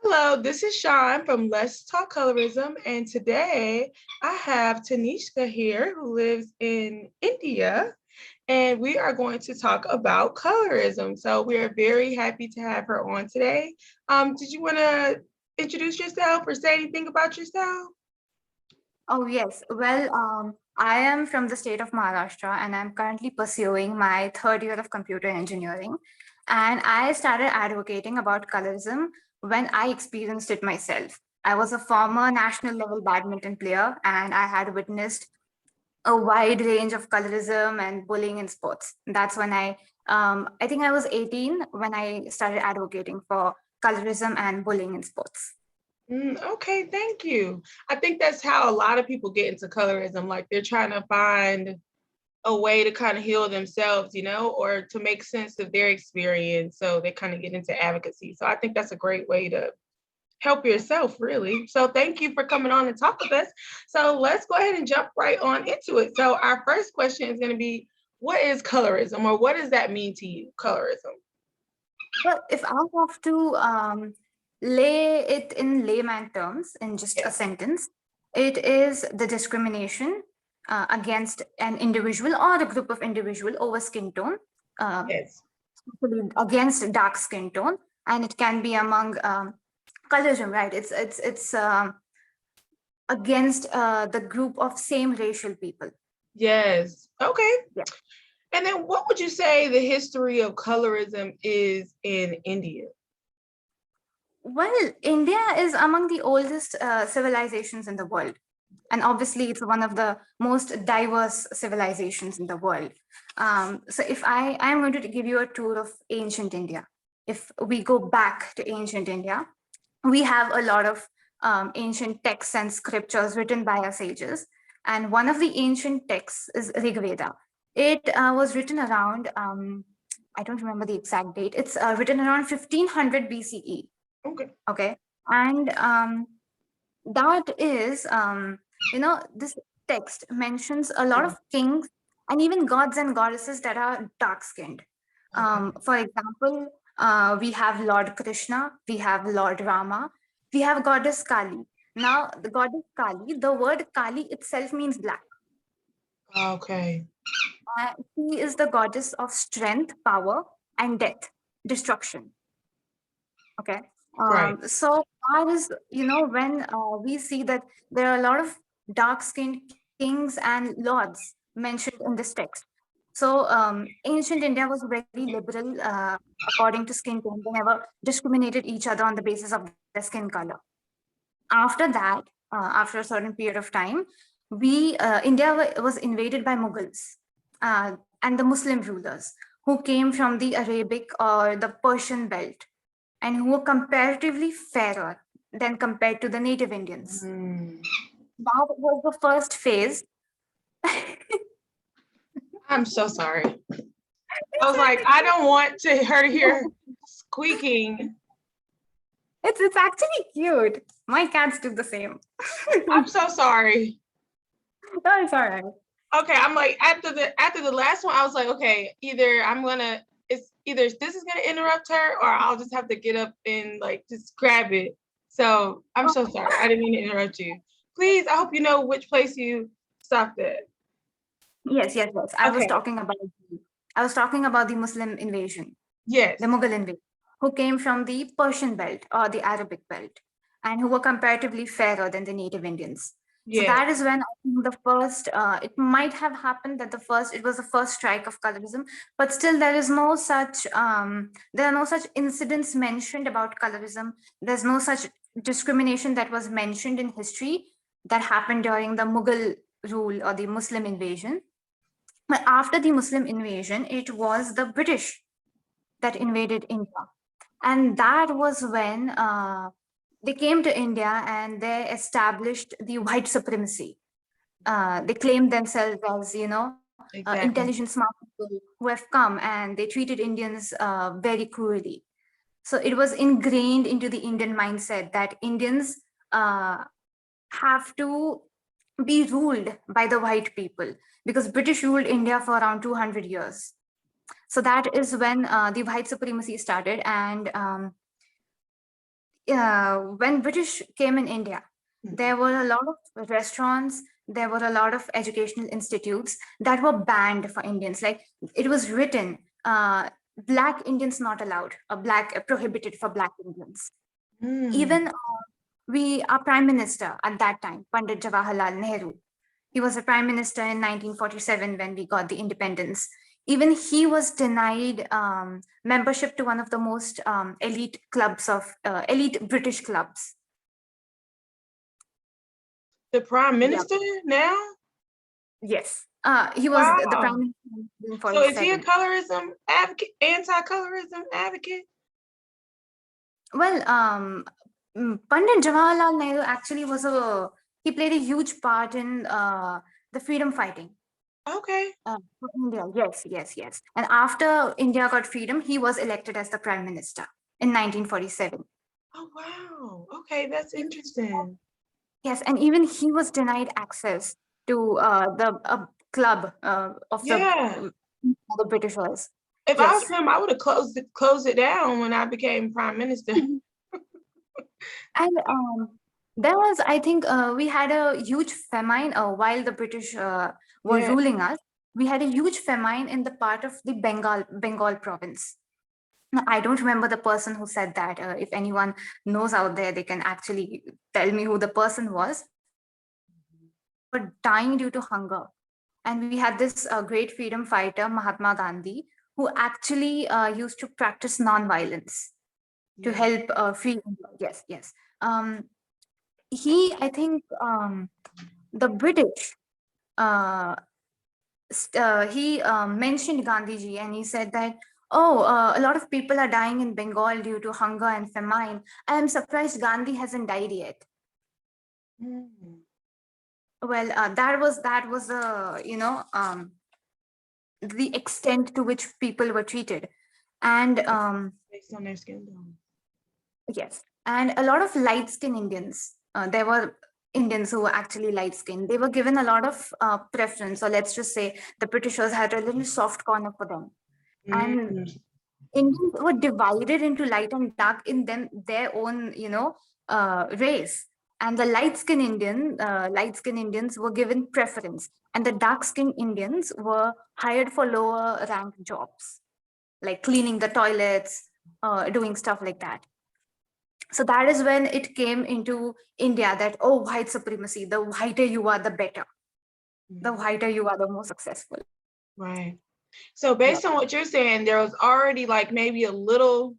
Hello, this is Shawn from Let's Talk Colorism, and today I have Tanishka here who lives in India, and we are going to talk about colorism. So we are very happy to have her on today. Did you want to introduce yourself or say anything about yourself? Oh, yes. Well, I am from the state of Maharashtra and I'm currently pursuing my third year of computer engineering. And I started advocating about colorism when I experienced it myself. I was a former national level badminton player and I had witnessed a wide range of colorism and bullying in sports. That's when I think I was 18 when I started advocating for colorism and bullying in sports. Okay, thank you. I think that's how a lot of people get into colorism. Like they're trying to find a way to kind of heal themselves, or to make sense of their experience. So they kind of get into advocacy. So I think that's a great way to help yourself, really. So thank you for coming on and talk with us. So let's go ahead and jump right on into it. So our first question is going to be, what is colorism, or what does that mean to you, colorism? Well, if I have to lay it in layman terms in just a Yes. sentence, it is the discrimination against an individual or a group of individual over skin tone, uh, Yes. especially against dark skin tone, and it can be among colorism, right? It's against the group of same racial people. Yes. Okay. Yeah. And then what would you say the history of colorism is in India? Well, India is among the oldest civilizations in the world. And obviously, it's one of the most diverse civilizations in the world. So, if I am going to give you a tour of ancient India, if we go back to ancient India, we have a lot of ancient texts and scriptures written by our sages. And one of the ancient texts is Rig Veda. It was written around, I don't remember the exact date, it's written around 1500 BCE. Okay. Okay. And that is, this text mentions a lot of kings and even gods and goddesses that are dark skinned. For example, we have Lord Krishna, we have Lord Rama, we have goddess Kali. Now, the goddess Kali, the word Kali itself means black. Okay. She is the goddess of strength, power, and death, destruction. Okay. Right. So far as when we see that there are a lot of dark-skinned kings and lords mentioned in this text. So ancient India was very liberal according to skin tone. They never discriminated each other on the basis of their skin color. After that, after a certain period of time, India was invaded by Mughals and the Muslim rulers who came from the Arabic or the Persian belt and who were comparatively fairer than compared to the native Indians. Mm. That was the first phase. I'm so sorry. I was like, I don't want her to hear squeaking. It's actually cute. My cats do the same. I'm so sorry. No, it's all right. Okay, I'm like after the last one, I was like, okay, it's either this is gonna interrupt her, or I'll just have to get up and like just grab it. So I'm so sorry. I didn't mean to interrupt you. Please, I hope you know which place you stopped at. Yes. Okay. I was talking about the Muslim invasion, Yes. the Mughal invasion, who came from the Persian belt or the Arabic belt, and who were comparatively fairer than the native Indians. So Yes. that is when I think the first, it might have happened that it was the first strike of colorism, but still there are no such incidents mentioned about colorism. There's no such discrimination that was mentioned in history that happened during the Mughal rule or the Muslim invasion. But after the Muslim invasion, it was the British that invaded India. And that was when they came to India and they established the white supremacy. They claimed themselves as, Exactly. intelligent, smart people who have come and they treated Indians very cruelly. So it was ingrained into the Indian mindset that Indians have to be ruled by the white people because British ruled India for around 200 years. So that is when the white supremacy started, and when British came in India, Mhm. there were a lot of restaurants, there were a lot of educational institutes that were banned for Indians. Like it was written, black Indians not allowed, black prohibited for black Indians. Mm. Even our prime minister at that time, Pandit Jawaharlal Nehru, he was a prime minister in 1947 when we got the independence. Even he was denied membership to one of the most elite clubs of elite British clubs. The prime Yeah. minister now? Yes. He was the Wow. prime minister in So is he a 1947. colorism advocate, anti-colorism advocate? Well, Pandit Jawaharlal Nehru actually he played a huge part in the freedom fighting. Okay. For India, yes, yes, yes. And after India got freedom, he was elected as the prime minister in 1947. Oh, wow. Okay, that's interesting. Yes, and even he was denied access to the club of Yeah. the Britishers. If I was Yes, him, I would have closed it down when I became prime minister. and there was, I think, we had a huge famine while the British were Yeah. ruling us. We had a huge famine in the part of the Bengal province. Now, I don't remember the person who said that. If anyone knows out there, they can actually tell me who the person was. Were dying due to hunger. And we had this great freedom fighter, Mahatma Gandhi, who actually used to practice non-violence to Yeah. help free India. Yes, yes. I think, the British, uh, he mentioned Gandhiji and he said that, oh, a lot of people are dying in Bengal due to hunger and famine. I am surprised Gandhi hasn't died yet. Mm. Well, that was the extent to which people were treated, and Based on their skin tone. yes, and a lot of light skinned Indians. There were Indians who were actually light skinned. They were given a lot of preference, or let's just say the Britishers had a little soft corner for them, and Mm. Indians were divided into light and dark in their own, race. And the light skinned Indians were given preference, and the dark skinned Indians were hired for lower rank jobs, like cleaning the toilets, doing stuff like that. So that is when it came into India that, oh, white supremacy, the whiter you are, the better. The Mm. whiter you are, the more successful. Right. So Yeah. based on what you're saying, there was already like maybe a little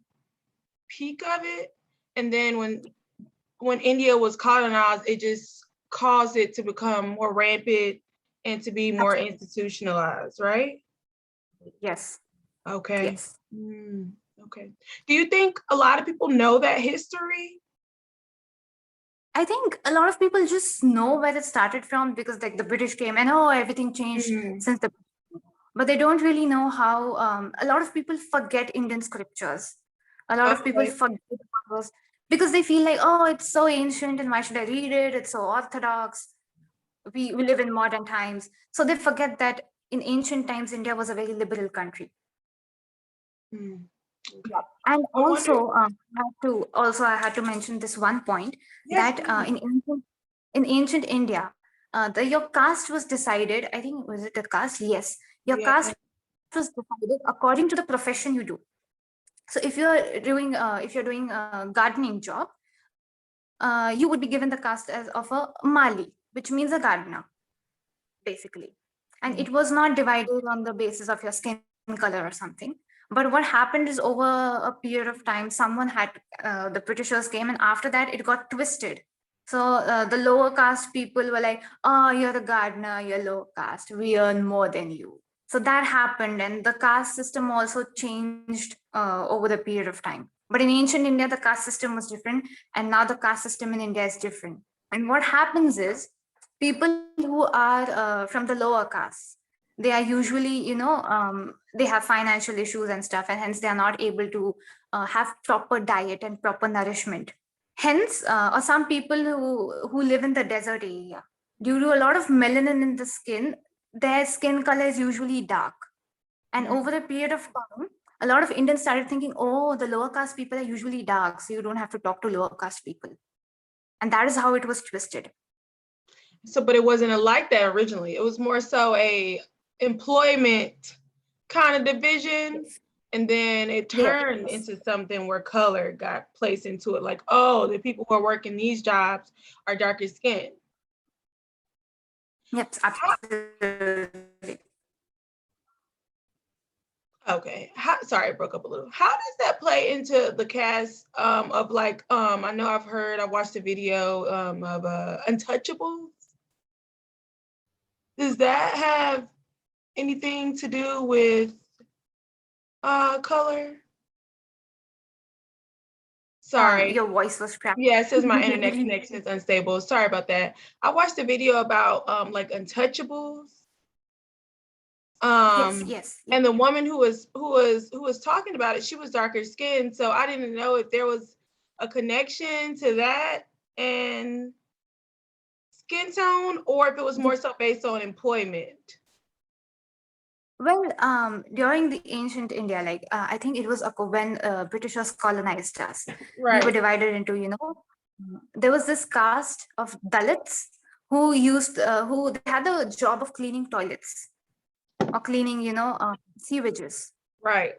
peak of it, and then when India was colonized, it just caused it to become more rampant and to be more Absolutely. institutionalized, right? Yes. Okay. Yes. Mm, okay. Do you think a lot of people know that history? I think a lot of people just know where it started from because like the British came and oh everything changed Mm, since the, but they don't really know how a lot of people forget Indian scriptures. A lot of people okay. forget the powers because they feel like, oh, it's so ancient and why should I read it? It's so orthodox. We live in modern times. So they forget that in ancient times India was a very liberal country. Mm, Yeah. okay. And I wonder. I had to mention this one point Yes, that please. in ancient India, your caste was decided. I think was it a caste? Yes, your Yeah. caste was decided according to the profession you do. So if you're doing a gardening job, you would be given the caste as of a Mali, which means a gardener, basically. And Mm, it was not divided on the basis of your skin color or something. But what happened is over a period of time, the Britishers came, and after that, it got twisted. So the lower caste people were like, "Oh, you're a gardener, you're low caste. We earn more than you." So that happened, and the caste system also changed over the period of time. But in ancient India, the caste system was different, and now the caste system in India is different. And what happens is people who are from the lower caste, they are usually, they have financial issues and stuff, and hence they are not able to have proper diet and proper nourishment. Hence, or some people who live in the desert area, due to a lot of melanin in the skin, their skin color is usually dark. And mm, over a period of time, a lot of Indians started thinking, oh, the lower caste people are usually dark, so you don't have to talk to lower caste people. And that is how it was twisted. So, but it wasn't like that originally. It was more so a employment kind of division. Yes. And then it Yes. turned into something where color got placed into it. Like, oh, the people who are working these jobs are darker skinned. Yes, absolutely. Okay. Sorry, I broke up a little. How does that play into the cast of like I know I watched a video of Untouchables. Does that have anything to do with color? Sorry. Your voice was cracking. Yeah, it says my internet connection is unstable. Sorry about that. I watched a video about like Untouchables. Yes, Um, yes, and the woman who was talking about it, she was darker skinned, so I didn't know if there was a connection to that and skin tone, or if it was more so based on employment. well, during the ancient India, like I think it was when Britishers colonized us, we were Right. divided into, there was this caste of Dalits who who they had the job of cleaning toilets or cleaning, sewages. Right.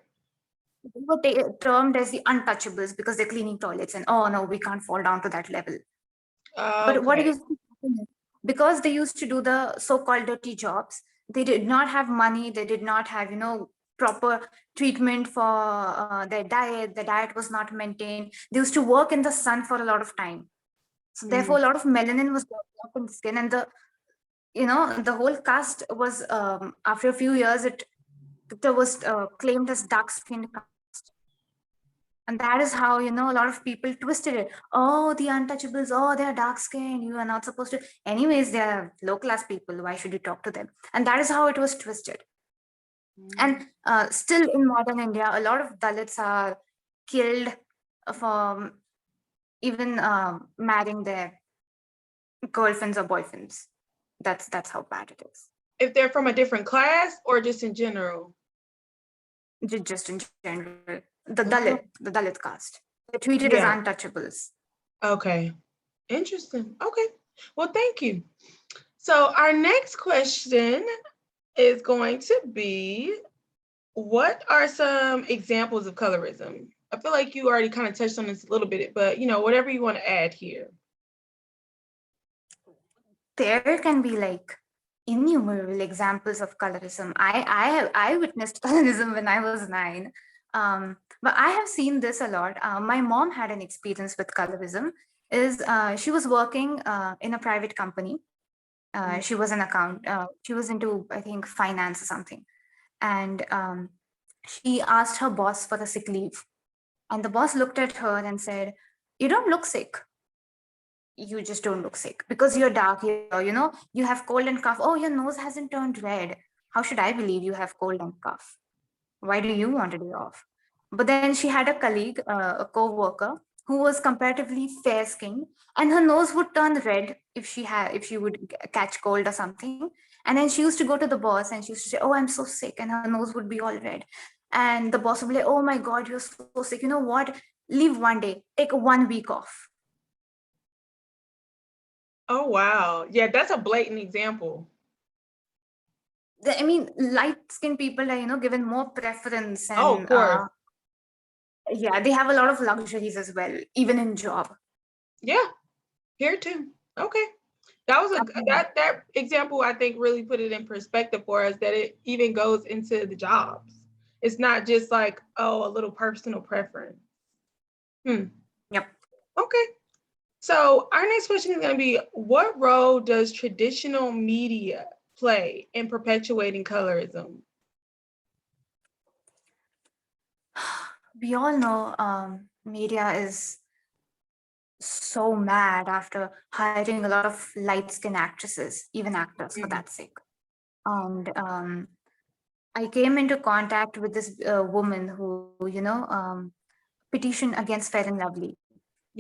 They were termed as the untouchables because they're cleaning toilets, and oh no, we can't fall down to that level. But what Okay. used to happen is, because they used to do the so-called dirty jobs, they did not have money. They did not have, proper treatment for their diet. The diet was not maintained. They used to work in the sun for a lot of time. So therefore, Mhm. a lot of melanin was developed in the skin, and the whole caste was after a few years, it was claimed as dark-skinned caste. And that is how, a lot of people twisted it. Oh, the untouchables, oh, they're dark skinned. You are not supposed to. Anyways, they're low class people. Why should you talk to them? And that is how it was twisted. And still in modern India, a lot of Dalits are killed for even marrying their girlfriends or boyfriends. That's how bad it is. If they're from a different class or just in general? Just in general, Oh, The Dalit caste, they're treated as yeah. untouchables. Okay. Interesting. Okay. Well, thank you. So our next question is going to be, what are some examples of colorism? I feel like you already kind of touched on this a little bit, but whatever you want to add here. There can be like innumerable examples of colorism. I witnessed colorism when I was 9, but I have seen this a lot. My mom had an experience with colorism. Is She was working in a private company. She was an account. She was into, I think, finance or something, and she asked her boss for a sick leave, and the boss looked at her and said, "You don't look sick. You just don't look sick because you're dark. You have cold and cough. Oh, your nose hasn't turned red. How should I believe you have cold and cough? Why do you want a day off?" But then she had a colleague, a co-worker, who was comparatively fair skinned, and her nose would turn red if she would catch cold or something. And then she used to go to the boss and she used to say, "Oh, I'm so sick," and her nose would be all red. And the boss would be like, "Oh my God, you're so sick. You know what? Leave one day. Take 1 week off." Oh, wow. Yeah, that's a blatant example. I mean, light skinned people are, given more preference, Oh, of and course. yeah, they have a lot of luxuries as well, even in job. Yeah, here too. Okay. That was Um, that example, I think, really put it in perspective for us, that it even goes into the jobs. It's not just like, oh, a little personal preference. Yep. Okay. So our next question is going to be, what role does traditional media play in perpetuating colorism? We all know media is so mad after hiring a lot of light skinned actresses, even actors for Mhm. that sake. And I came into contact with this woman who, petitioned against Fair and Lovely,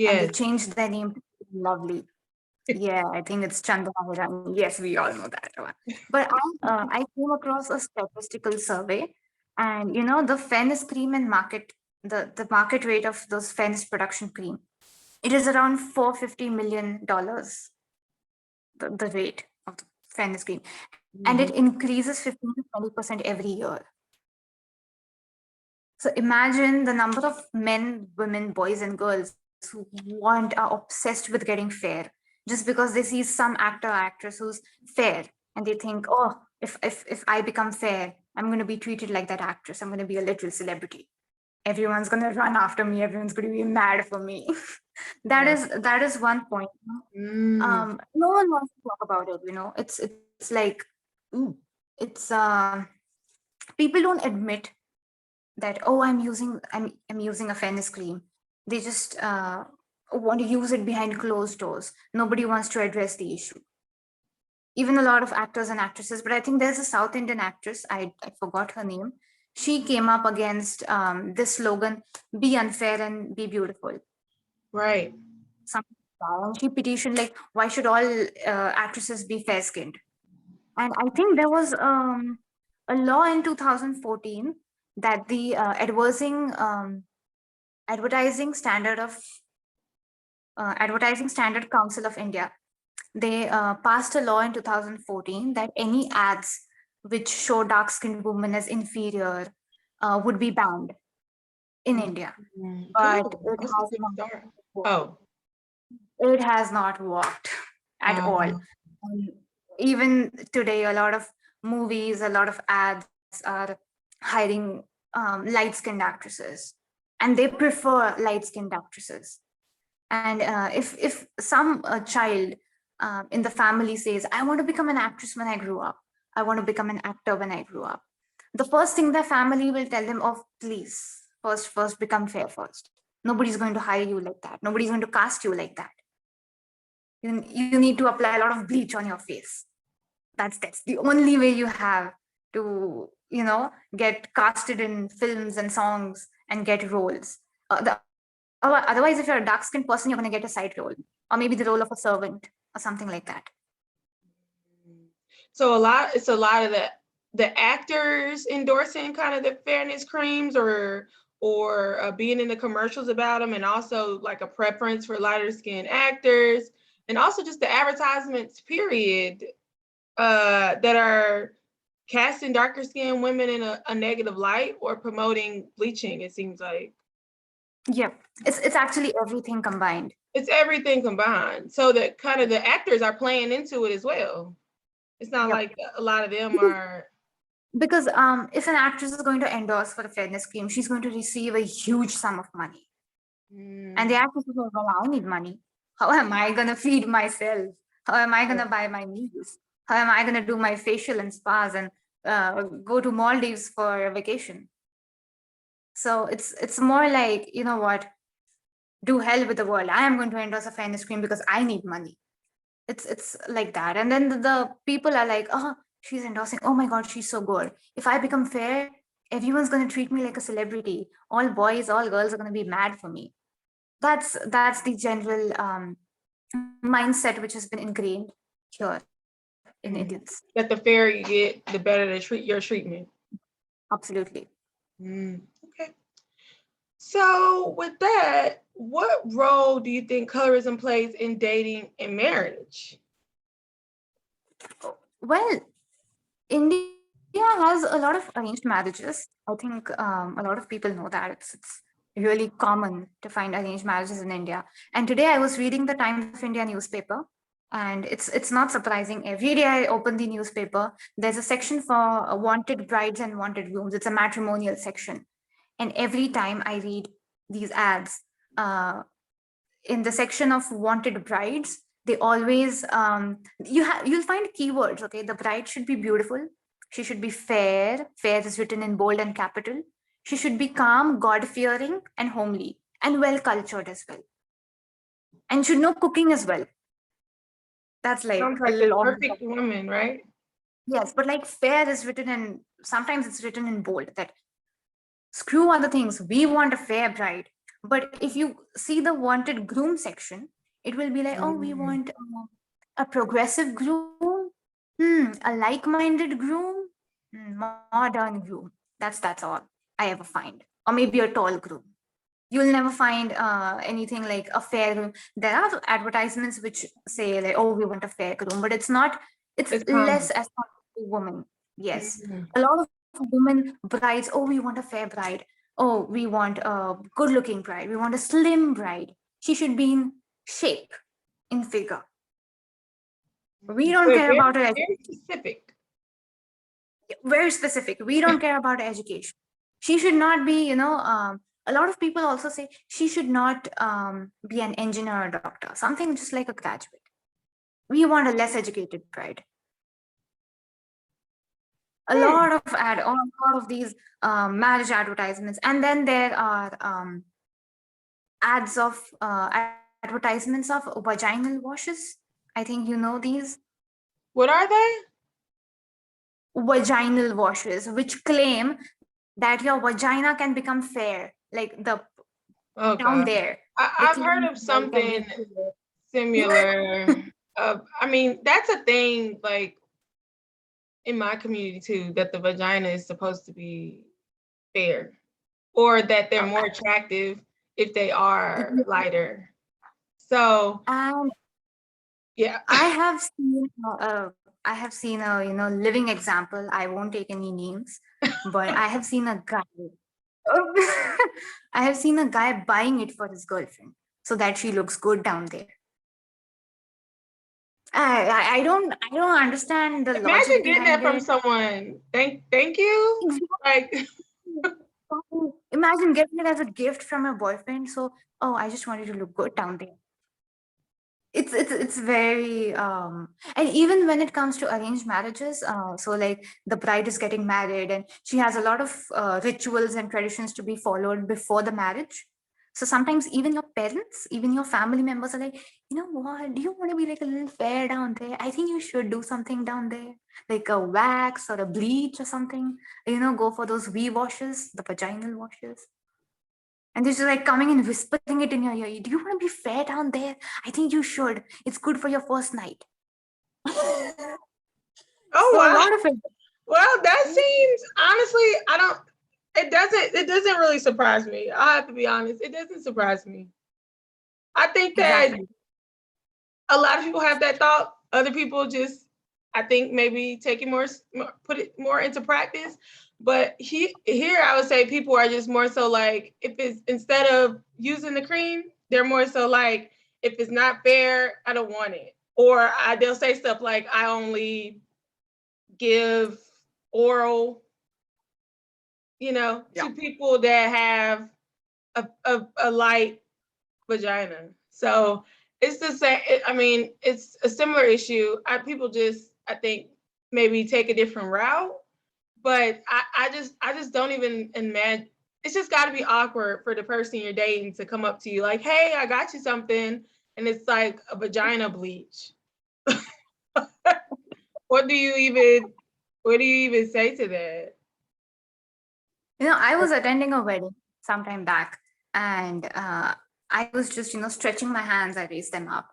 and they Yes. changed their name to Lovely. Yeah, I think it's Chandana Hirani. Yes, we all know that one. But I came across a statistical survey And the fairness cream and the market rate of those fairness production cream, it is around $450 million, the rate of the fairness cream. And it Mhm. increases 15 to 20% every year. So imagine the number of men, women, boys, and girls who are obsessed with getting fair just because they see some actor or actress who's fair, and they think, oh, if I become fair, I'm going to be treated like that actress. I'm going to be a literal celebrity. Everyone's going to run after me. Everyone's going to be mad for me. Right. That is one point. Mm. No one wants to talk about it. It's like, ooh, it's people don't admit that, oh, I'm using a fairness cream. They just want to use it behind closed doors. Nobody wants to address the issue. Even a lot of actors and actresses, but I think there's a South Indian actress, I forgot her name. She came up against this slogan, be unfair and be beautiful. Right. Something like that. And she petitioned, like, why should all actresses be fair skinned? And I think there was a law in 2014 that the advertising standard of Advertising Standard Council of India, they passed a law in 2014 that any ads which show dark skinned women as inferior would be banned in India. Mhm. Good. But That's a good start. Oh. it has not worked at all. Uh, Even today, a lot of movies, a lot of ads are hiring light skinned actresses, and they prefer light skinned actresses. And if some child in the family says, I want to become an actress when I grew up, I want to become an actor when I grew up, the first thing the family will tell them, of, please, first become fair first. Nobody's going to hire you like that. Nobody's going to cast you like that. You need to apply a lot of bleach on your face. That's the only way you have to get casted in films and songs and get roles. Otherwise, if you're a dark skinned person, you're going to get a side role, or maybe the role of a servant or something like that. so it's a lot of the actors endorsing kind of the fairness creams or being in the commercials about them, and also like a preference for lighter skinned actors, and also just the advertisements period that are casting darker skinned women in a negative light or promoting bleaching, it seems like. Yeah, it's actually everything combined. It's everything combined. So that kind of the actors are playing into it as well. It's not Yep. like a lot of them Because are. because if an actress is going to endorse for a fairness scheme, she's going to receive a huge sum of money. And the Mm, actress is like, well, I need money. How am I going to feed myself? How am I going to buy my meals? How am I going to do my facial and spas and go to Maldives for a vacation? So it's more like, you know what, do hell with the world. I am going to endorse a fairness cream because I need money. It's like that. And then the people are like, oh, she's endorsing. Oh my God, she's so good. If I become fair, everyone's going to treat me like a celebrity. All boys, all girls are going to be mad for me. That's the general mindset which has been ingrained here in Indians. that the fairer you get, the better they treat your treatment. Absolutely. Okay. So with that, what role do you think colorism plays in dating and marriage? Well, India has a lot of arranged marriages. I think a lot of people know that it's really common to find arranged marriages in India. And today I was reading the Times of India newspaper, and it's not surprising. Every day I open the newspaper, there's a section for wanted brides and wanted grooms. It's a matrimonial section, and every time I read these ads, uh, in the section of wanted brides, they always you'll find keywords. Okay, the bride should be beautiful, she should be fair. Fair is written in bold and capital. She should be calm, god fearing, and homely, and well cultured as well, and should know cooking as well. That's like Sounds a like the lot. perfect woman, right? Yes, but like fair is written in, sometimes it's written in bold, that screw other things, we want a fair bride. But if you see the wanted groom section, it will be like, oh, we Mm. want a progressive groom, a like-minded groom, modern groom. That's all I ever find. Or maybe a tall groom. You'll never find anything like a fair groom. There are advertisements which say like, "Oh, we want a fair groom," but it's not. It's It's less common. as to women. Yes, Mhm. a lot of women brides. Oh, we want a fair bride. Oh, we want a good-looking bride. We want a slim bride. She should be in shape, in figure. We don't But care very, about her very education. specific. Very specific. We don't care about her education. She should not be, a lot of people also say she should not be an engineer or a doctor, something just like a graduate. We want a less educated bride. Hmm. A lot of these marriage advertisements, and then there are ads of advertisements of vaginal washes. I think you know these What are they? vaginal washes, which claim that your vagina can become fair, like the Oh down God. there. They I've claim heard of that it can something be fair. similar. I mean, that's a thing like in my community too, that the vagina is supposed to be fair or that they're Uh, more attractive if they are yeah. lighter. So And yeah. I have seen, I have seen a living example. I won't take any names, but I have seen a guy. I have seen a guy buying it for his girlfriend so that she looks good down there. I don't understand the Imagine logic getting that behind from it. someone. Thank you. Like, Imagine getting it as a gift from your boyfriend. So, oh, I just want you to look good down there. It's very and even when it comes to arranged marriages, so like the bride is getting married and she has a lot of rituals and traditions to be followed before the marriage. So sometimes even your parents, even your family members are like, you know what, do you want to be like a little fair down there? I think you should do something down there, like a wax or a bleach or something. Go for those V washes, the vaginal washes. And they're just like coming and whispering it in your ear. Do you want to be fair down there? I think you should. It's good for your first night. oh So a wow. lot of it. Well, that seems honestly, I don't it doesn't really surprise me. I have to be honest. It doesn't surprise me. I think that Exactly. a lot of people have that thought. Other people just, I think, maybe take it put it more into practice. But here, I would say people are just more so like, if it's instead of using the cream, they're more so like, if it's not fair, I don't want it. Or they'll say stuff like, I only give oral, Yeah. to people that have a light vagina. So it's the same. I mean, it's a similar issue. People just, I think, maybe take a different route. But I just don't even imagine. It's just got to be awkward for the person you're dating to come up to you like, "Hey, I got you something," and it's like a vagina bleach. What do you even? What do you even say to that? I was attending a wedding sometime back, and I was just, stretching my hands. I raised them up,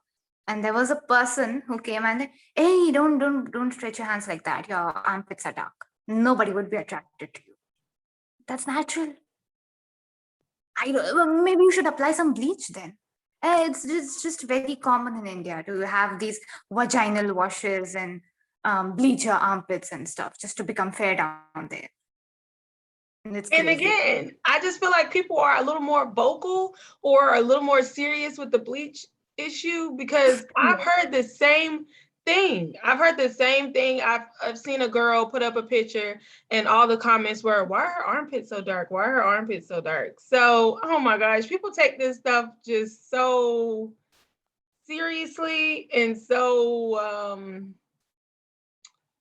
and there was a person who came and, hey, don't stretch your hands like that. Your armpits are dark. Nobody would be attracted to you. That's natural. I don't, well, maybe you should apply some bleach then. It's just very common in India to have these vaginal washes and bleach your armpits and stuff just to become fair down there. And it's And crazy. again, I just feel like people are a little more vocal or a little more serious with the bleach issue because I've heard the same thing. I've heard the same thing. I've seen a girl put up a picture and all the comments were, "Why are her armpits so dark? Why are her armpits so dark?" So, oh my gosh, people take this stuff just so seriously and so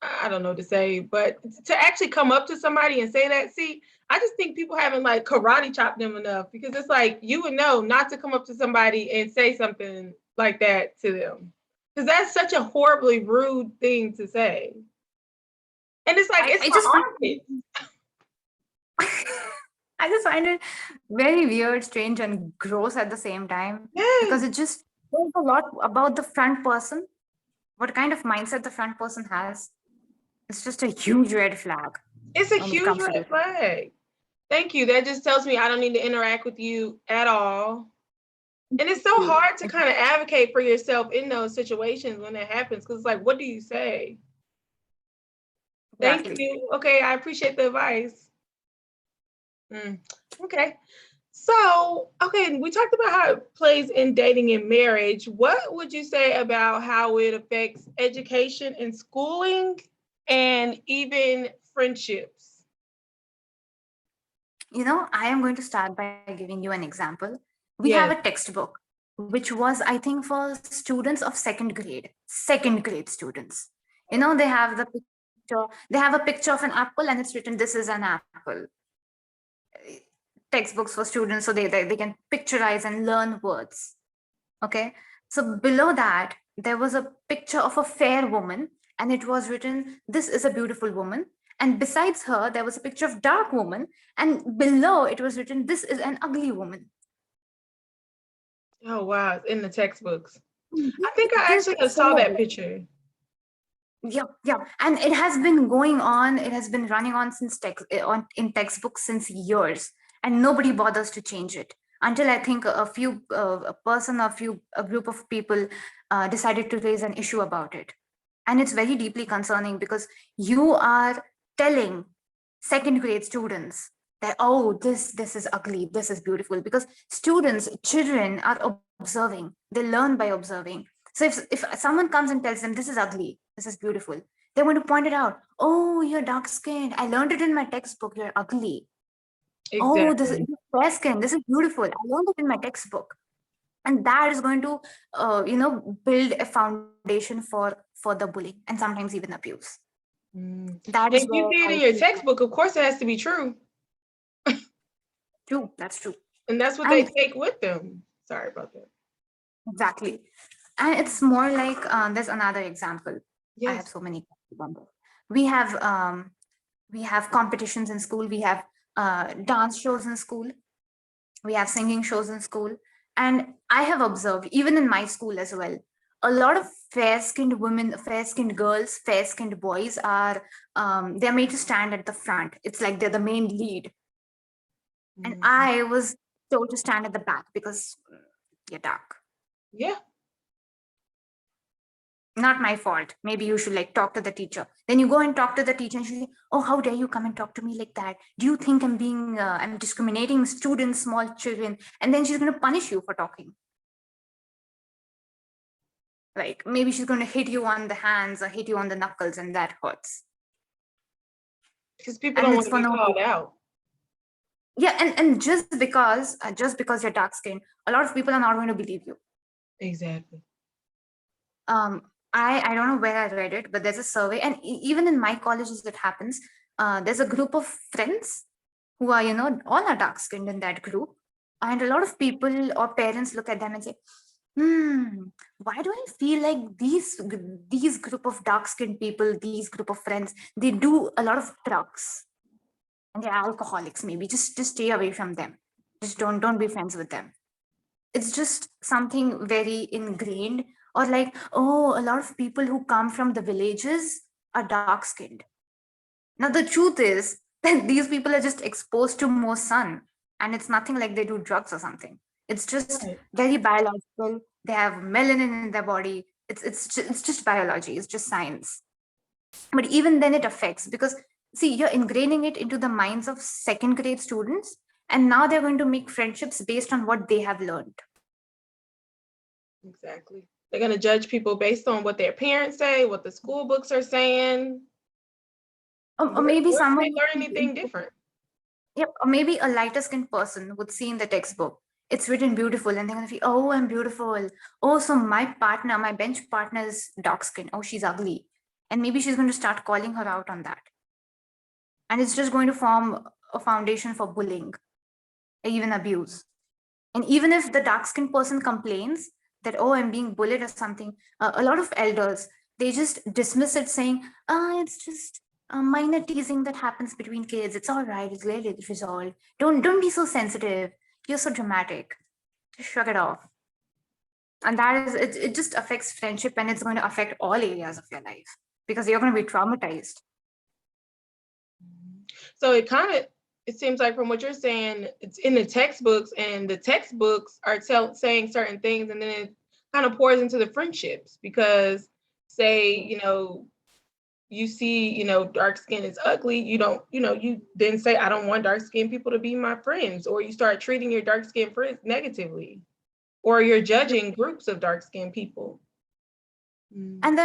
I don't know what to say, but to actually come up to somebody and say that, see, I just think people haven't like karate chopped them enough because it's like you would know not to come up to somebody and say something like that to them because that's such a horribly rude thing to say. And it's like, it's I my just find armpit. I just find it very weird, strange, and gross at the same time because Yes. it just shows a lot about the front person, what kind of mindset the front person has. It's just a huge red flag. It's a when it huge comes to this. red flag. Thank you. That just tells me I don't need to interact with you at all. And it's so hard to kind of advocate for yourself in those situations when that happens. Because it's like, what do you say? Thank Exactly. you. Okay, I appreciate the advice. Okay. So, okay, we talked about how it plays in dating and marriage. What would you say about how it affects education and schooling and even friendships? I am going to start by giving you an example. We have a Yes. textbook, which was, I think, for students of second grade students. They have they have a picture of an apple and it's written, "This is an apple." Textbooks for students, so they can picturize and learn words. Okay. So below that, there was a picture of a fair woman, and it was written, "This is a beautiful woman." And besides her, there was a picture of dark woman, and below it was written, "This is an ugly woman." Oh, wow. It's in the textbooks. I think I This actually is saw so, that picture. yeah, and it has been going on. It has been running on in textbooks since years, and nobody bothers to change it until I think a group of people decided to raise an issue about it, and it's very deeply concerning because you are telling second grade students that, oh, this is ugly, this is beautiful, because children are observing, they learn by observing. So if someone comes and tells them, "This is ugly, this is beautiful," they're going to point it out. "Oh, you're dark skinned, I learned it in my textbook, you're ugly." "Oh, this is Exactly. fair skin, this is beautiful, I learned it in my textbook." And that is going to build a foundation for the bullying and sometimes even abuse. That is If you where see it I in your feel textbook, of course it has to be true. true, that's true. And that's what they And take with them. Sorry about that. exactly. And it's more like, there's another example. I have Yes. so many to remember. We have we have competitions in school, we have dance shows in school, we have singing shows in school. And I have observed, even in my school as well, a lot of fair skinned women, fair skinned girls, fair skinned boys are they're made to stand at the front. It's like they're the main lead. And Mhm. I was told to stand at the back because you're dark. Yeah. Not my fault. Maybe you should like talk to the teacher. Then you go and talk to the teacher and she's like, "Oh, how dare you come and talk to me like that? Do you think I'm discriminating students, small children?" And then she's going to punish you for talking. Like maybe she's going to hit you on the hands or hit you on the knuckles, and that hurts. Because people And don't want it's to for be no called reason. out. Yeah, and just because you're dark skinned, a lot of people are not going to believe you. Exactly. um I don't know where I read it, but there's a survey, and even in my colleges it happens. There's a group of friends who are, all are dark skinned in that group, and a lot of people or parents look at them and say, why do I feel like these group of dark skinned people, these group of friends, they do a lot of drugs and they're alcoholics. Maybe just stay away from them, just don't be friends with them. It's just something very ingrained. Or like, oh, a lot of people who come from the villages are dark skinned. Now the truth is that these people are just exposed to more sun, and it's nothing like they do drugs or something. It's just Right. very biological. They have melanin in their body. It's just biology, it's just science. But even then it affects, because see, you're ingraining it into the minds of second grade students, and now they're going to make friendships based on what they have learned. Exactly. They're going to judge people based on what their parents say, what the school books are saying. Or Where, maybe where did someone, they learn anything different? yep, or maybe a lighter skinned person would see in the textbook, it's written beautiful, and they're gonna feel, "Oh, I'm beautiful. Oh, so my bench partner is dark skinned. Oh, she's ugly." And maybe she's going to start calling her out on that. And it's just going to form a foundation for bullying, even abuse. And even if the dark skinned person complains that, "Oh, I'm being bullied" or something, a lot of elders, they just dismiss it saying, "It's just a minor teasing that happens between kids. It's all right. It's really resolved. Don't be so sensitive. You're so dramatic. Just shrug it off." And that is it. It just affects friendship, and it's going to affect all areas of your life because you're going to be traumatized. So it seems like from what you're saying, it's in the textbooks, and the textbooks are saying certain things, and then it kind of pours into the friendships because, say, you see, dark skin is ugly. You don't, you then say, I don't want dark skinned people to be my friends, or you start treating your dark skinned friends negatively, or you're judging groups of dark skinned people. And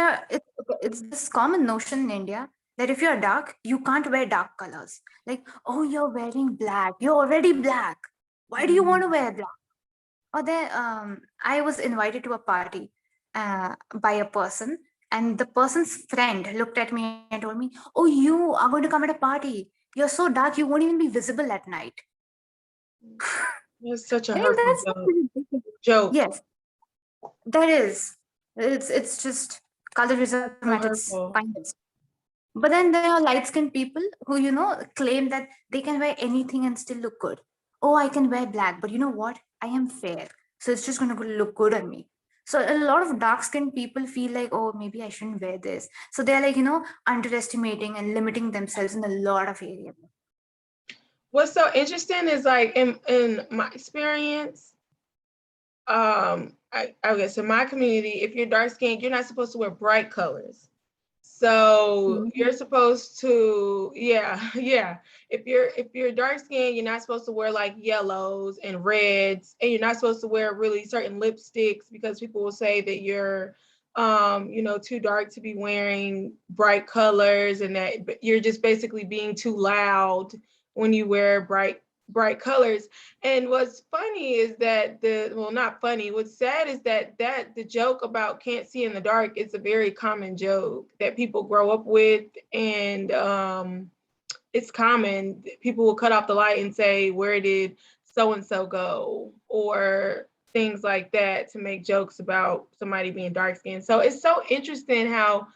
it's this common notion in India that if you're dark, you can't wear dark colors. Like, oh, you're wearing black. You're already black. Why do you want to wear black? Or I was invited to a party by a person, and the person's friend looked at me and told me, "Oh, you are going to come at a party. You're so dark, you won't even be visible at night." It's such a I mean, hurtful joke. yes, that is. It's just colorism at So its hurtful. finest. But then there are light skinned people who, claim that they can wear anything and still look good. Oh, I can wear black, but you know what? I am fair. So it's just going to look good on me. So a lot of dark skinned people feel like, oh, maybe I shouldn't wear this. So they're like, underestimating and limiting themselves in a lot of areas. What's so interesting is, like, in my experience, I guess in my community, if you're dark skinned, you're not supposed to wear bright colors. So you're supposed to, yeah. If you're dark skinned, you're not supposed to wear like yellows and reds, and you're not supposed to wear really certain lipsticks because people will say that you're too dark to be wearing bright colors, and that you're just basically being too loud when you wear bright colors. And what's funny is that not funny, what's sad is that the joke about can't see in the dark is a very common joke that people grow up with. And it's common. People will cut off the light and say, where did so and so go, or things like that, to make jokes about somebody being dark skinned. So it's so interesting how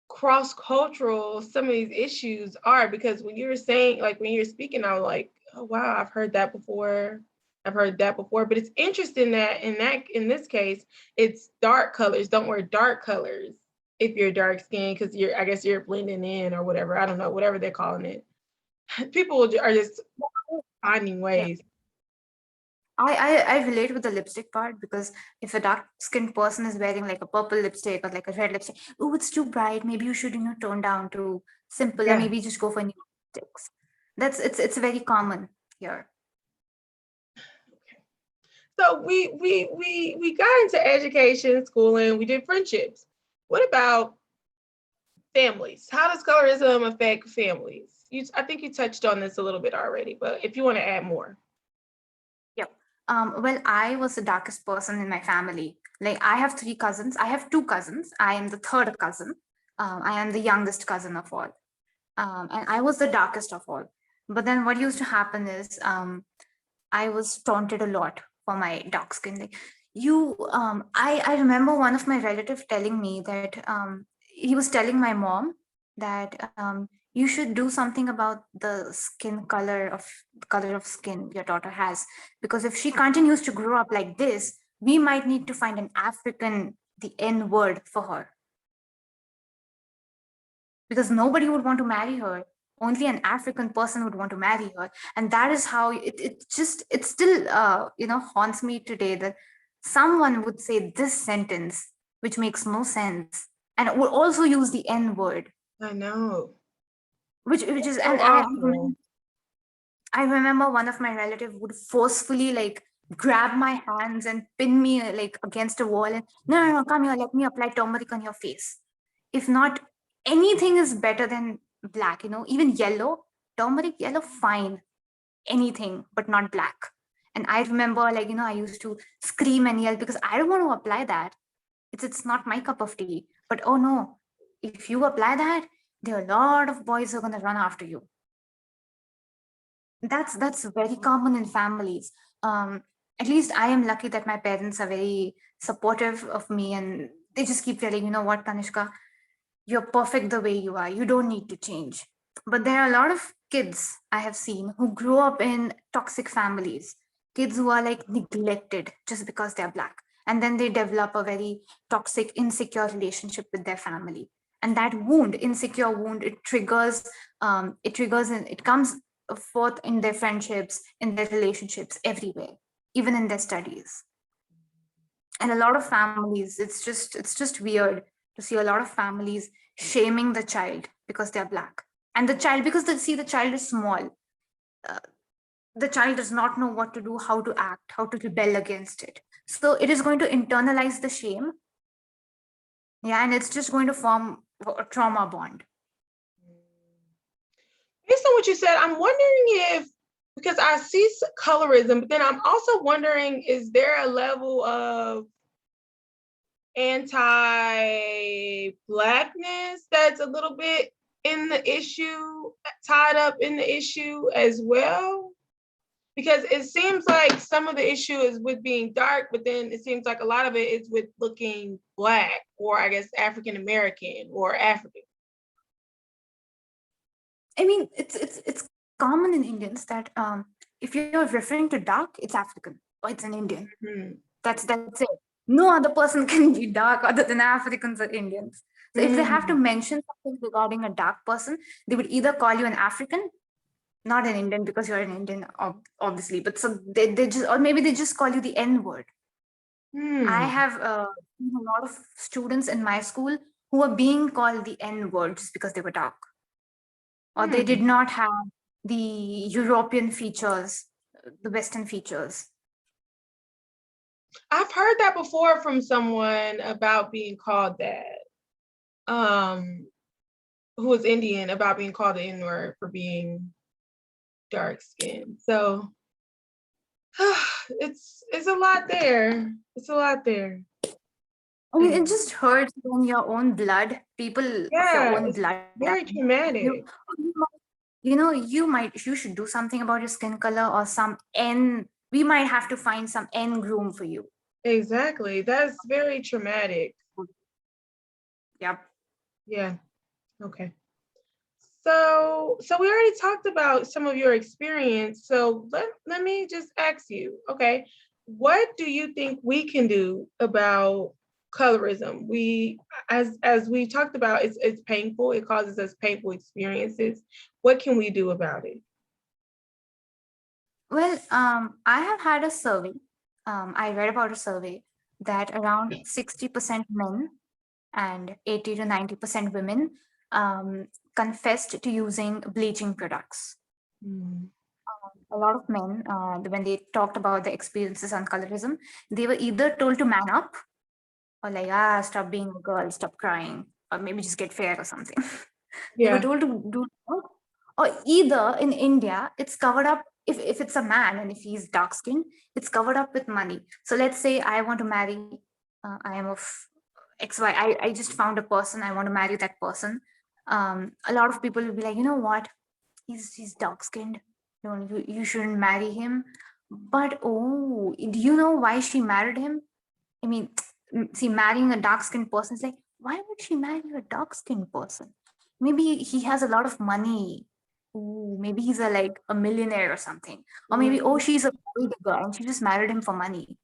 cross-cultural some of these issues are, because when you were saying, like, when you're speaking, I was like, oh wow, I've heard that before. But it's interesting that in this case, it's dark colors. Don't wear dark colors if you're dark skinned, because I guess you're blending in or whatever. I don't know, whatever they're calling it. People are just finding Yeah. ways. I relate with the lipstick part, because if a dark skinned person is wearing like a purple lipstick or like a red lipstick, oh, it's too bright. Maybe you should, tone down to simple, or Yeah. maybe just go for new lipsticks. It's very common here. So we got into education, schooling, we did friendships. What about families? How does colorism affect families? I think you touched on this a little bit already, but if you want to add more. Yep. Well, I was the darkest person in my family. Like, I have three cousins. I have two cousins. I am the third cousin. I am the youngest cousin of all. And I was the darkest of all. But then what used to happen is, I was taunted a lot for my dark skin. Like, I remember one of my relatives telling me that, he was telling my mom that, you should do something about the color of skin your daughter has, because if she continues to grow up like this, we might need to find an African, the N word for her, because nobody would want to marry her. Only an African person would want to marry her. And that is how it still, haunts me today, that someone would say this sentence, which makes no sense, and would also use the N word, I know. which is, So and awful. I remember one of my relatives would forcefully like grab my hands and pin me like against a wall, and no, come here, let me apply turmeric on your face. If not, anything is better than black, even yellow, turmeric, yellow, fine, anything, but not black. And I remember, like, I used to scream and yell because I don't want to apply that. It's not my cup of tea. But oh no, if you apply that, there are a lot of boys who are gonna run after you. That's very common in families. At least I am lucky that my parents are very supportive of me, and they just keep telling, you know what, Tanishka, you're perfect the way you are. You don't need to change. But there are a lot of kids I have seen who grow up in toxic families, kids who are like neglected just because they're black. And then they develop a very toxic, insecure relationship with their family. And that wound, insecure wound, and it comes forth in their friendships, in their relationships, everywhere, even in their studies. And a lot of families, it's just weird to see a lot of families shaming the child because they're black, and the child, because they see the child is small, uh, the child does not know what to do, how to act, how to rebel against it. So it is going to internalize the shame. Yeah, and it's just going to form a trauma bond. Based on what you said, I'm wondering if, because I see colorism, but then I'm also wondering, is there a level of anti-blackness that's a little bit in the issue, tied up in the issue as well? Because it seems like some of the issue is with being dark, but then it seems like a lot of it is with looking black, or I guess African American or African. I mean, it's common in Indians that if you're referring to dark, it's African or it's an Indian. Mm-hmm. That's it. No other person can be dark other than Africans or Indians. So if they have to mention something regarding a dark person, they would either call you an African, not an Indian because you're an Indian, obviously. But so they just, or maybe they just call you the N word. I have seen a lot of students in my school who were being called the N word just because they were dark, or they did not have the European features, the Western features. I've heard that before from someone about being called that, who was Indian, about being called the N-word for being dark skinned. So it's a lot there. It's a lot there. I mean, it just hurts when your own blood, people of your Yeah, own it's blood, very traumatic. you should do something about your skin color, or some N. We might have to find some N groom for you. Exactly. That's very traumatic. Yep. Yeah. Okay. So we already talked about some of your experience. So let me just ask you, okay, what do you think we can do about colorism? We, as we talked about, it's painful. It causes us painful experiences. What can we do about it? Well, I have had a survey. I read about a survey that around 60% men and 80 to 90% women confessed to using bleaching products. Mm. A lot of men, when they talked about the experiences on colorism, they were either told to man up, or like, stop being a girl, stop crying, or maybe just get fair or something. They were Yeah. told to do that. Or either in India, it's covered up. If it's a man and if he's dark skinned, it's covered up with money. So let's say I want to marry, I am of XY. I just found a person, I want to marry that person. A lot of people will be like, you know what? He's dark skinned. No, you shouldn't marry him. But oh, do you know why she married him? I mean, see, marrying a dark skinned person is like, why would she marry a dark skinned person? Maybe he has a lot of money. Ooh, maybe he's a millionaire or something. Or maybe, oh, Mhm. she's a gold digger and she just married him for money.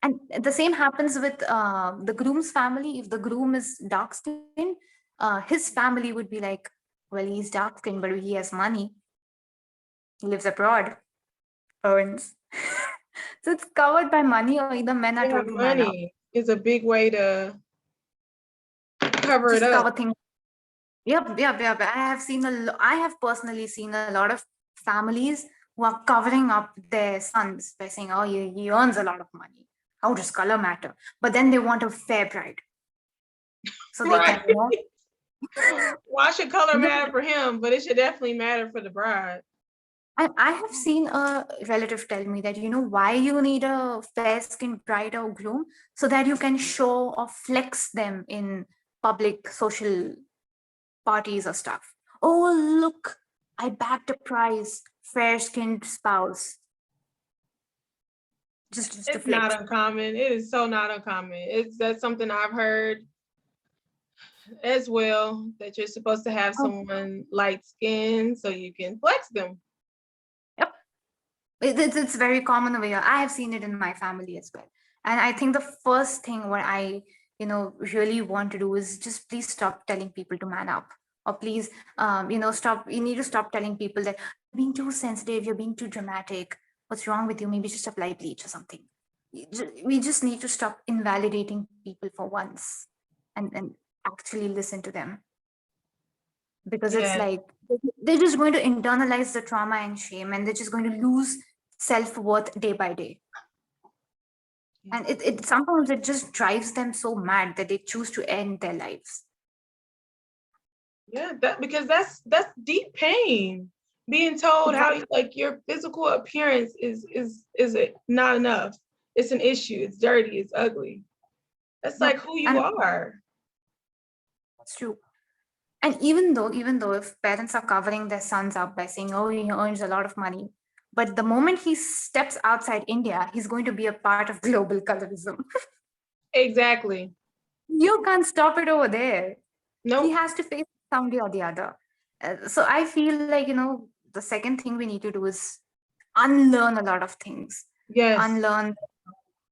And the same happens with the groom's family. If the groom is dark skinned, his family would be like, well, he's dark skinned, but he has money. He lives abroad, earns. So it's covered by money, or either men are Yeah, told to man up, money is a big way to cover it just to up. cover things. Yep. I have personally seen a lot of families who are covering up their sons by saying, oh, he earns a lot of money. How does color matter? But then they want a fair bride. So they Right. can, Why should color yeah. matter for him, but it should definitely matter for the bride? I have seen a relative tell me that, why you need a fair skinned bride or groom, so that you can show or flex them in public social parties or stuff. Oh, look, I bagged a prize, fair skinned spouse, just to It's not flex. uncommon. It is so not uncommon. That's something I've heard as well, that you're supposed to have Oh, someone light skinned so you can flex them. yep. It's very common over here. I have seen it in my family as well. And I think the first thing what I really want to do is just please stop telling people to man up, or please, stop. You need to stop telling people that you're being too sensitive, you're being too dramatic. What's wrong with you? Maybe just apply bleach or something. We just need to stop invalidating people for once, and actually listen to them, because it's Yes. like they're just going to internalize the trauma and shame, and they're just going to lose self-worth day by day. And it sometimes it just drives them so mad that they choose to end their lives. Yeah, that because that's deep pain. Being told how Exactly. like your physical appearance is it not enough. It's an issue. It's dirty. It's ugly. That's Yep. like who you And are. that's true. And even though if parents are covering their sons up by saying, oh, he earns a lot of money, but the moment he steps outside India, he's going to be a part of global colorism. Exactly. You can't stop it over there. He Nope. has to face somebody or the other. So I feel like, the second thing we need to do is unlearn a lot of things, Yes. unlearn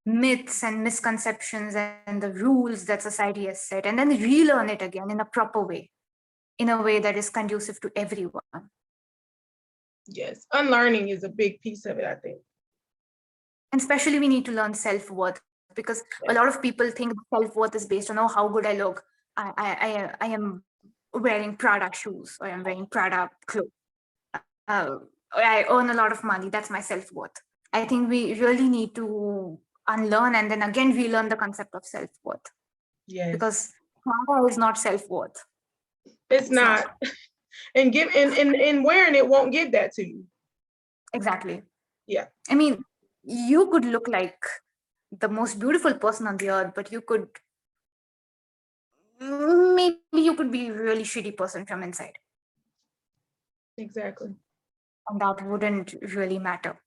myths and misconceptions and the rules that society has set, and then relearn it again in a proper way, in a way that is conducive to everyone. Yes. Unlearning is a big piece of it, I think. And especially we need to learn self-worth, because a lot of Yes. people think self-worth is based on, oh, how good I look. I am wearing Prada shoes, or I'm wearing Prada clothes. Uh, I earn a lot of money. That's my self-worth. I think we really need to unlearn and then again relearn the concept of self-worth, Yes. because Prada is not self-worth. It's It's not. not. And give and wearing it won't give that to you. Exactly. Yeah. I mean, you could look like the most beautiful person on the earth, but maybe you could be a really shitty person from inside, Exactly. and that wouldn't really matter.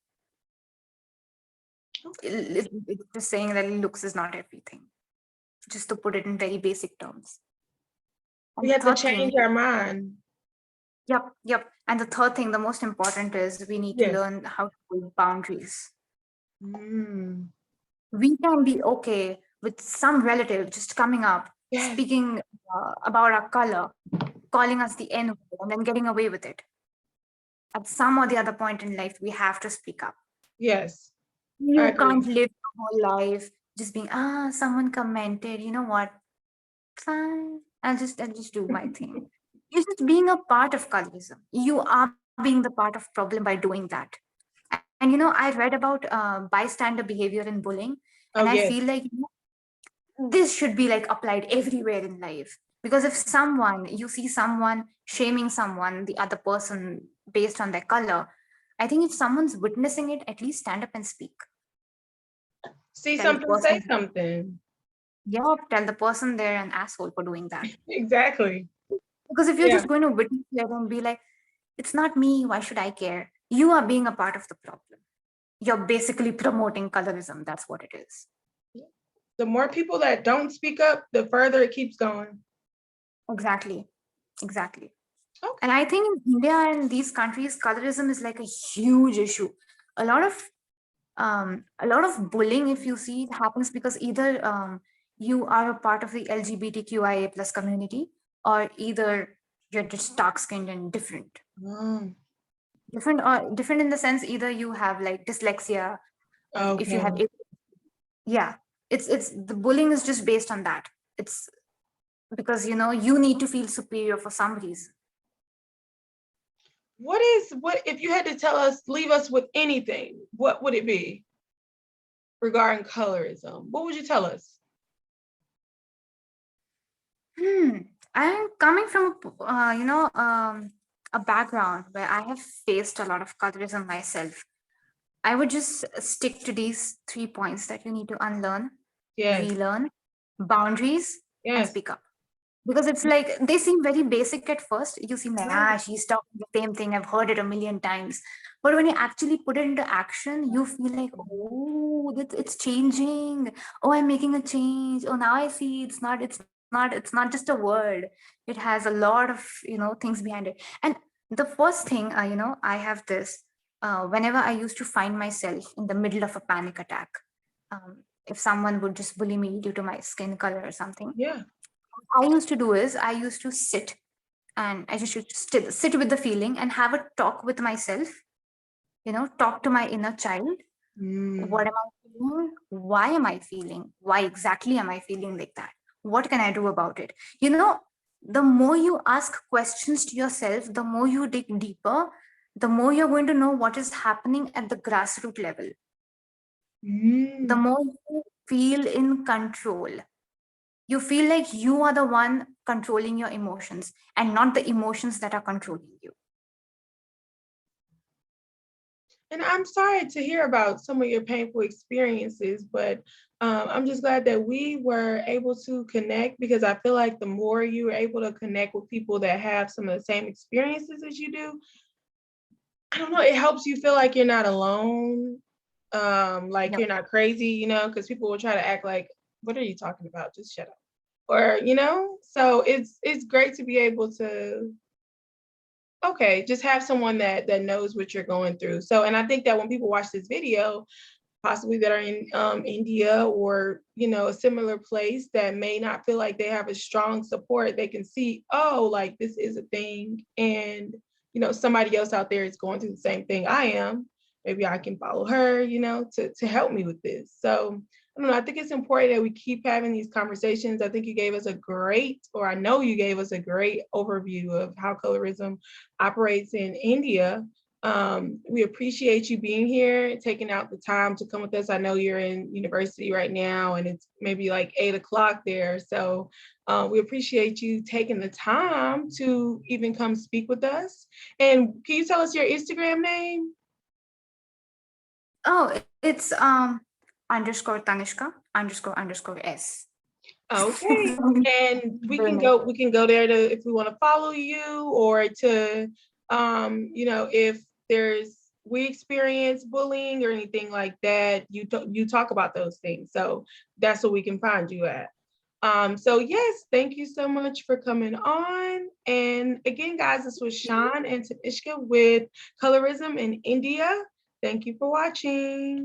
Okay. It's just saying that looks is not everything, just to put it in very basic terms. We And the have to third thing, change our mind. yep. And the third thing, the most important, is we need to Yes. learn how to put boundaries. Mm. We can be okay with some relative just coming up, Yes. speaking about our color, calling us the N word, and then getting away with it. At some or the other point in life, we have to speak up. Yes. I You agree. can't live your whole life just being, someone commented, you know what? Fine. I'll just do my thing. You're just being a part of colorism. You are being the part of problem by doing that. And I read about bystander behavior in bullying, and Oh I feel yes. like this should be like applied everywhere in life. Because if you see someone shaming someone, the other person, based on their color, I think if someone's witnessing it, at least stand up and speak. See Tell the something, say person, something. yeah, tell the person they're an asshole for doing that. Exactly. Because if you're Yeah. just going to witness it and be like, it's not me, why should I care? You are being a part of the problem. You're basically promoting colorism. That's what it is. The more people that don't speak up, the further it keeps going. Exactly. Exactly. Okay. And I think in India and these countries, colorism is like a huge issue. A lot of bullying, if you see, it happens because either you are a part of the LGBTQIA plus community, or either you're just dark skinned and different. Mm, Different in the sense, either you have like dyslexia, or if you have okay. yeah, it's the bullying is just based on that. It's because you need to feel superior for some reason. What if you had to tell us, leave us with anything, what would it be regarding colorism? What would you tell us? Hmm. I'm coming from a background where I have faced a lot of colorism myself. I would just stick to these 3 points that you need to unlearn, Yes. relearn, boundaries, and Yes. speak up. Because it's like they seem very basic at first. You seem like, Right. she's talking the same thing. I've heard it a million times. But when you actually put it into action, you feel like, oh, it's changing. Oh, I'm making a change. Oh, now I see it's not just a word. It has a lot of, things behind it. And the first thing, I have this whenever I used to find myself in the middle of a panic attack. if someone would just bully me due to my skin color or something, Yeah. I used to do is I used to sit and I just should still sit with the feeling and have a talk with myself, talk to my inner child. What Mm. am I feeling? Why am I feeling? Why exactly am I feeling like that? What can I do about it? The more you ask questions to yourself, the more you dig deeper, the more you're going to know what is happening at the grassroots level, the Mm. more you feel in control. You feel like you are the one controlling your emotions and not the emotions that are controlling you. And I'm sorry to hear about some of your painful experiences, but I'm just glad that we were able to connect, because I feel like the more you are able to connect with people that have some of the same experiences as you do, I don't know, it helps you feel like you're not alone, like Yep. you're not crazy, because people will try to act like, what are you talking about? Just shut up. Or, so it's great to be able to, okay, just have someone that knows what you're going through. So, and I think that when people watch this video, possibly that are in India or a similar place that may not feel like they have a strong support, they can see, oh, like this is a thing, and somebody else out there is going through the same thing I am. Maybe I can follow her, to help me with this. So I don't know. I think it's important that we keep having these conversations. I think you gave us a great, or I know you gave us a great overview of how colorism operates in India. We appreciate you being here, taking out the time to come with us. I know you're in university right now and it's maybe like 8 o'clock there. So we appreciate you taking the time to even come speak with us. And can you tell us your Instagram name? Oh, it's underscore Tanishka underscore S. Okay. And Very nice. we can go there to, if we want to follow you, or to if there's, we experience bullying or anything like that, you talk about those things. So that's what we can find you at. So yes, thank you so much for coming on. And again, guys, this was Shawn and Tanishka with Colorism in India. Thank you for watching.